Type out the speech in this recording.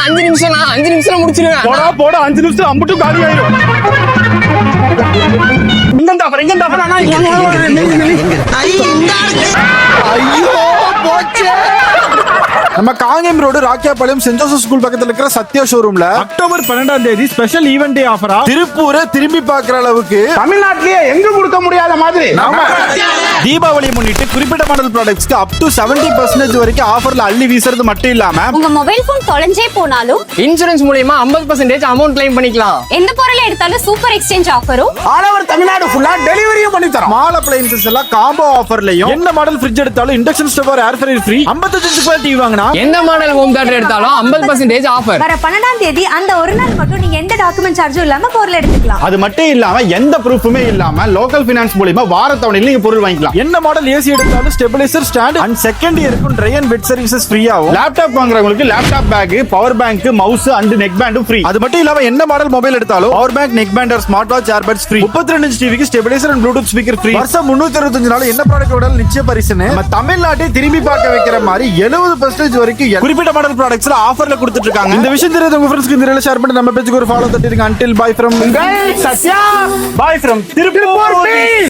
5 நிமிஷம், நான் 5 நிமிஷம் முடிச்சிருவேன். போட 5 நிமிஷம் அம்புட்டும் காலி ஆயிரும். இங்க ஐயோ போச்சே. நம்ம Kangeyam road Rakkiyapalayam saint Joseph school பக்கத்துல இருக்கிற சத்யா ஷோரூம்ல அக்டோபர் 12 ஸ்பெஷல் ஈவென்ட் டே ஆஃபரா திருப்பூரை திரும்பி பார்க்கிற அளவுக்கு தமிழ்நாட்டிலேயே எங்க கொடுக்க முடியாத மாதிரி தீபாவளி முன்னிட்டு குறிப்பிட்ட மாடல் ப்ராடக்ட்ஸ்க்கு அப் டு 70% வரைக்கும் ஆஃபர்ல அள்ளி வீசுறது மட்டும் இல்லாம உங்க மொபைல் போன் தொலைஞ்சே போனாலும் இன்சூரன்ஸ் மூலமா 50% அமௌண்ட் கிளைம் பண்ணிக்கலாம். எந்த பொருளை எடுத்தாலும் சூப்பர் எக்ஸ்சேஞ்ச் ஆஃபரும் ஆல் ஓவர் தமிழ்நாடு ஃபுல்லா டெலிவரியும் பண்ணி தரோம். மால் அப்ளையன்சஸ் எல்லாம் காம்போ ஆஃபர்லயும் என்ன மாடல் ஃப்ரிட்ஜ் எடுத்தாலும் induction stove air fryer free 55 quality வாங்கினா எந்த மாடல் ஹோம் தியேட்டர் எடுத்தாலும் 50% ஆஃபர். வர 12ஆம் தேதி அந்த ஒரு நாள் மட்டும் நீங்க எந்த டாக்குமெண்ட் சார்ஜும் இல்லாம பொருள் எடுத்துக்கலாம். அது மட்டும் இல்லாம எந்த ப்ரூஃபுமே இல்லாம லோக்கல் ஃபைனான்ஸ் மூலமா வாரத்தவணையில நீங்க பொருள் வாங்கிக்கலாம். என்ன மாடல் ஏசி எடுத்தாலும் ஸ்டெபிலைசர் ஸ்டாண்ட் அண்ட் செகண்ட் இயருக்கும் ட்ரை அண்ட் பெட் சர்வீசஸ் ஃப்ரீயாவும் லேப்டாப் வாங்குறவங்களுக்கு laptop bag power bank mouse and neck band free. அது மட்டும் இல்லாம என்ன மாடல் மொபைல் எடுத்தாலும் power bank neck band smart watch earbuds free. 32 inch டிவிக்கு stabiliser and Bluetooth speaker free. வருஷம் 365 நாள் என்ன ப்ராடக்ட் ஓடாலும் நிச்சய பரிசுன்னு நம்ம தமிழ்நாட்டை திரும்பி பார்க்க வைக்கிற மாதிரி 70% வரைக்கும் குறிப்பிட்ட மாடல் ப்ராடக்ட்ஸ்ல ஆஃபர்ல கொடுத்துட்டு இருக்காங்க. இந்த விஷயம் தெரியாத உங்க ஃப்ரெண்ட்ஸ்க்கு இந்த ஷேர் பண்ணி நம்ம பேஜுக்கு ஒரு ஃபாலோ தட்டிருங்க. until bye from Sathya bye from Tiruppur.